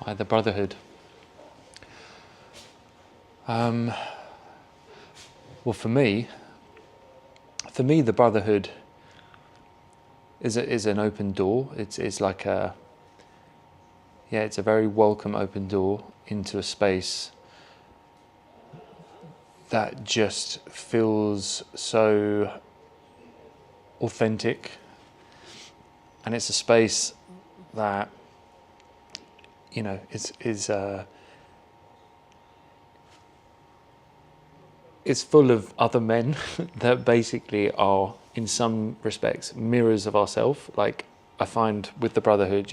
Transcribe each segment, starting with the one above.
By the Brotherhood. Well, for me, the Brotherhood is an open door. It's like it's a very welcome open door into a space that just feels so authentic, and it's a space that is full of other men that basically are, in some respects, mirrors of ourselves. Like I find with the Brotherhood,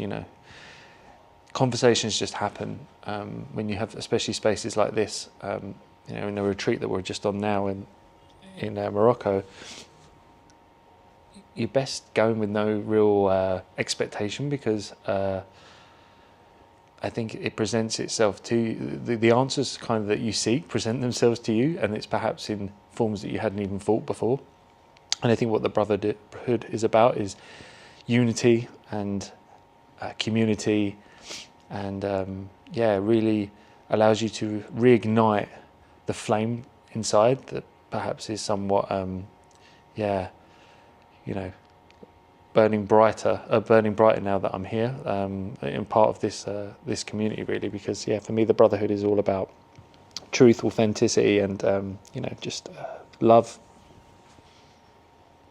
conversations just happen when you have, especially spaces like this. In a retreat that we're just on now in Morocco, you're best going with no real expectation, because I think it presents itself to you. The answers kind of that you seek present themselves to you, and it's perhaps in forms that you hadn't even thought before. And I think what the Brotherhood is about is unity and community, and really allows you to reignite the flame inside that perhaps is somewhat burning brighter now that I'm here, in part of this community, really, because for me the Brotherhood is all about truth, authenticity, and just love.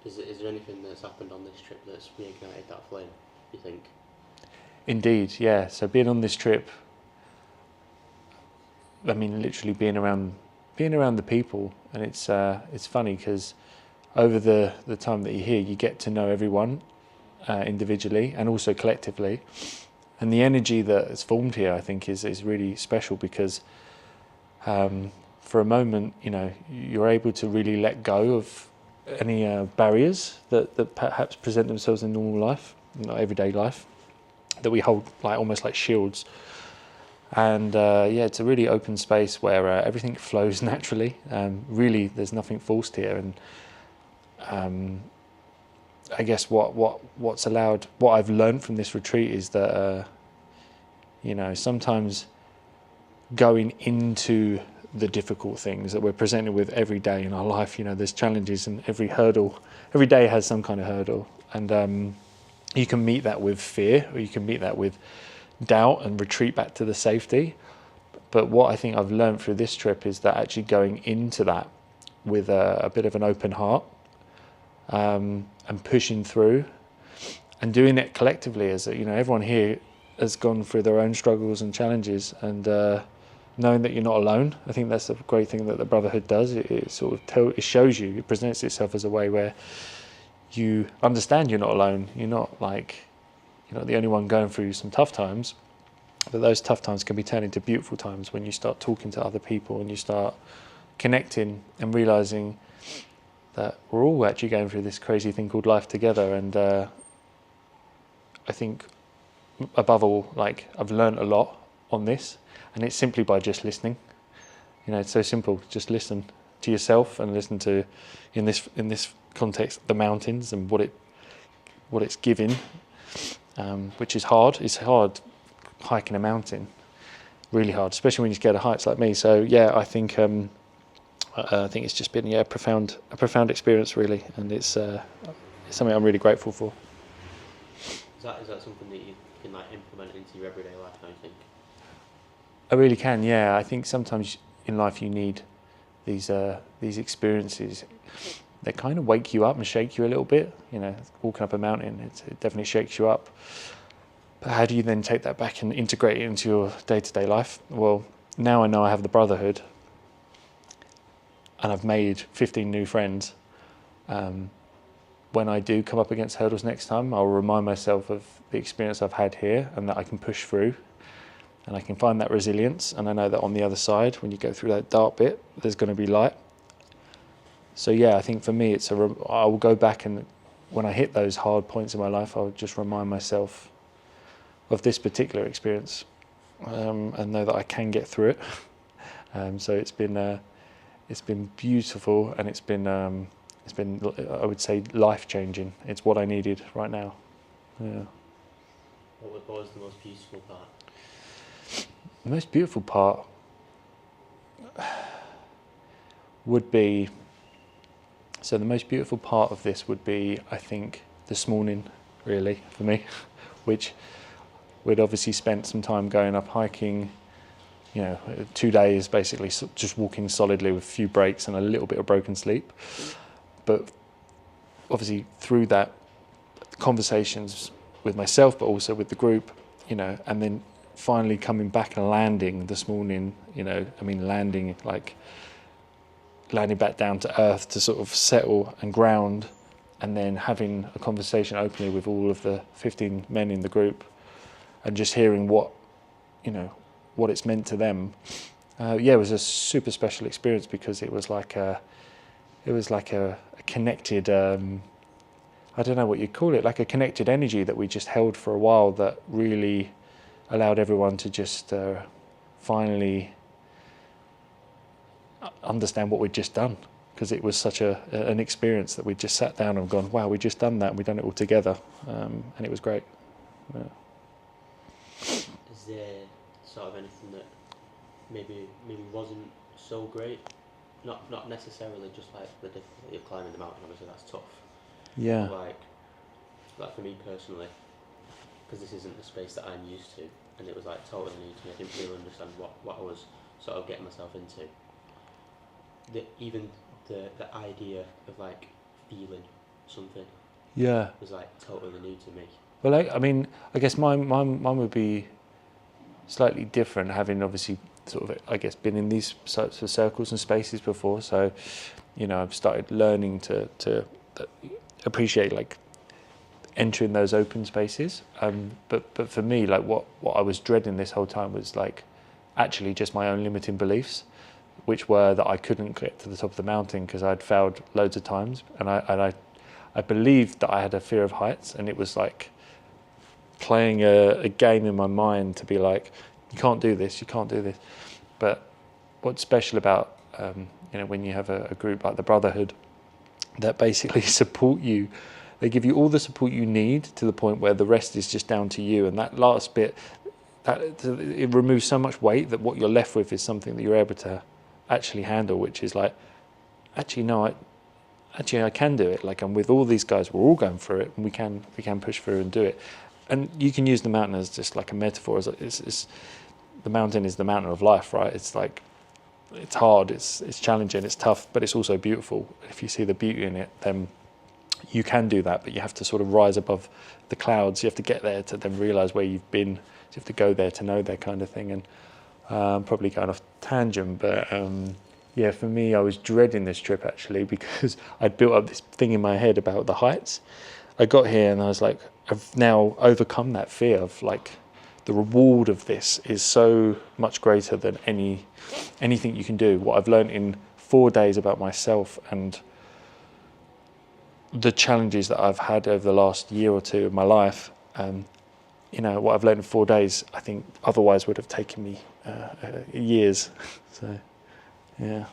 Is there anything that's happened on this trip that's reignited that flame, you think? Indeed, yeah. So being on this trip, I mean, literally being around the people, and it's funny because over the time that you're here, you get to know everyone individually and also collectively, and the energy that is formed here, I think, is really special, because for a moment, you're able to really let go of any barriers that perhaps present themselves in normal life, everyday life, that we hold almost like shields. And it's a really open space where everything flows naturally. Really, there's nothing forced here, and I guess what I've learned from this retreat is that sometimes going into the difficult things that we're presented with every day in our life, there's challenges, and every day has some kind of hurdle, and you can meet that with fear, or you can meet that with doubt and retreat back to the safety. But what I think I've learned through this trip is that actually going into that with a bit of an open heart, and pushing through and doing it collectively, as everyone here has gone through their own struggles and challenges, and knowing that you're not alone. I think that's the great thing that the Brotherhood does. It sort of it shows you, it presents itself as a way where you understand you're not alone. You're not the only one going through some tough times, but those tough times can be turned into beautiful times when you start talking to other people and you start connecting and realizing that we're all actually going through this crazy thing called life together. And I think above all, I've learned a lot on this, and it's simply by just listening. It's so simple. Just listen to yourself, and listen to, in this context, the mountains and what it's giving, which is hard. It's hard hiking a mountain, really hard, especially when you're scared of heights like me. So I think it's just been a profound experience, really, and it's something I'm really grateful for. Is that something that you can implement into your everyday life now, you think? I really can, yeah. I think sometimes in life you need these experiences that kind of wake you up and shake you a little bit. Walking up a mountain, it definitely shakes you up. But how do you then take that back and integrate it into your day-to-day life? Well, now I know I have the Brotherhood, and I've made 15 new friends. When I do come up against hurdles next time, I'll remind myself of the experience I've had here, and that I can push through, and I can find that resilience. And I know that on the other side, when you go through that dark bit, there's going to be light. So I think for me, I will go back, and when I hit those hard points in my life, I'll just remind myself of this particular experience, and know that I can get through it. So it's been beautiful, and it's been I would say life-changing. It's what I needed right now. Yeah. What was the most beautiful part? The most beautiful part would be, so the most beautiful part of this would be, I think, this morning, really, for me, which we'd obviously spent some time going up hiking, 2 days basically, just walking solidly with a few breaks and a little bit of broken sleep. But obviously through that, conversations with myself, but also with the group, and then finally coming back and landing this morning, landing back down to earth to sort of settle and ground, and then having a conversation openly with all of the 15 men in the group and just hearing what it's meant to them. It was a super special experience because it was like a connected, I don't know what you'd call it, like a connected energy that we just held for a while that really allowed everyone to just finally understand what we'd just done, because it was such an experience that we just sat down and gone, wow, we just done that, and we've done it all together, and it was great. Yeah. Is there sort of anything that maybe wasn't so great? Not necessarily just like the difficulty of climbing the mountain, obviously that's tough. Yeah. Like for me personally, because this isn't the space that I'm used to, and it was like totally new to me. I didn't really understand what I was sort of getting myself into. Even the idea of like feeling something, was like totally new to me. Well, I guess mine would be slightly different, having obviously sort of, I guess, been in these sorts of circles and spaces before. So, I've started learning to appreciate like entering those open spaces. But for me, like what I was dreading this whole time was like actually just my own limiting beliefs, which were that I couldn't get to the top of the mountain because I'd failed loads of times, and I believed that I had a fear of heights, and it was like playing a game in my mind to be like, you can't do this. But what's special about when you have a group like the Brotherhood that basically support you, they give you all the support you need to the point where the rest is just down to you, and that last bit, it removes so much weight that what you're left with is something that you're able to actually handle, which is like, actually no, I can do it. Like, I'm with all these guys, we're all going through it, and we can push through and do it. And you can use the mountain as just like a metaphor. It's the mountain is the mountain of life, right? It's like, it's hard, it's challenging, it's tough, but it's also beautiful. If you see the beauty in it, then you can do that, but you have to sort of rise above the clouds. You have to get there to then realise where you've been. So you have to go there to know that kind of thing. And I'm probably going off tangent, but for me, I was dreading this trip actually, because I'd built up this thing in my head about the heights. I got here and I was like, I've now overcome that fear of like, the reward of this is so much greater than anything you can do. What I've learned in 4 days about myself and the challenges that I've had over the last year or two of my life, what I've learned in 4 days, I think otherwise would have taken me years. So, yeah.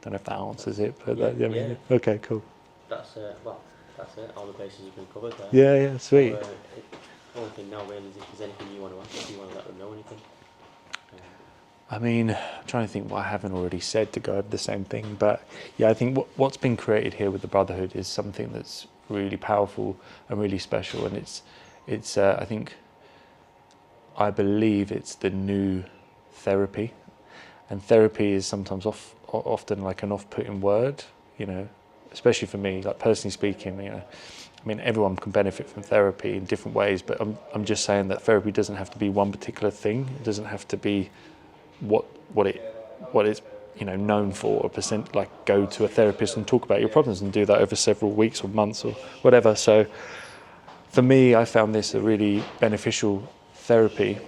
Don't know if that answers it, but Yeah. Okay, cool. That's it. All the bases have been covered there. Yeah, sweet. So, the only thing now really is if there's anything you want to ask, if you want to let them know anything. I'm trying to think what I haven't already said to go over the same thing, but I think what's been created here with the Brotherhood is something that's really powerful and really special, and it's I believe it's the new therapy, and therapy is sometimes often like an off-putting word, especially for me, like personally speaking, everyone can benefit from therapy in different ways, but I'm just saying that therapy doesn't have to be one particular thing. It doesn't have to be what it's known for, or like go to a therapist and talk about your problems and do that over several weeks or months or whatever. So for me, I found this a really beneficial therapy,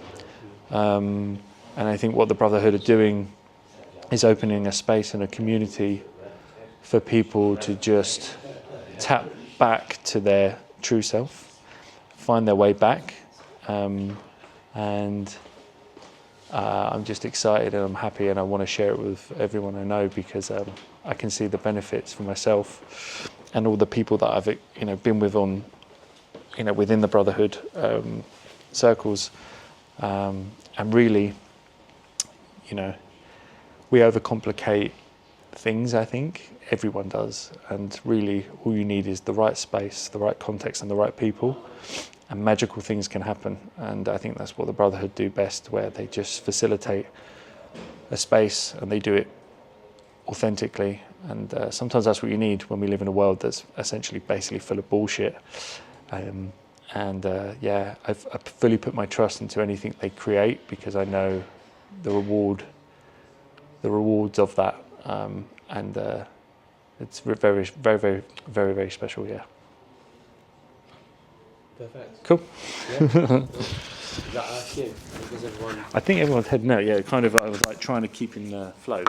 and I think what the Brotherhood are doing is opening a space and a community for people to just tap back to their true self, find their way back, and I'm just excited and I'm happy, and I want to share it with everyone I know, because I can see the benefits for myself and all the people that I've been with on within the Brotherhood circles. And really, you know, we overcomplicate things, I think. Everyone does. And really, all you need is the right space, the right context, and the right people. And magical things can happen. And I think that's what the Brotherhood do best, where they just facilitate a space and they do it authentically. And sometimes that's what you need when we live in a world that's essentially basically full of bullshit. Yeah, I've fully put my trust into anything they create, because I know the rewards of that, it's very, very, very, very, very special. Yeah. Perfect. Cool. Yeah. Cool. Is that our cue? Does everyone? I think everyone's heading out. Yeah, kind of. I was like trying to keep in the flow.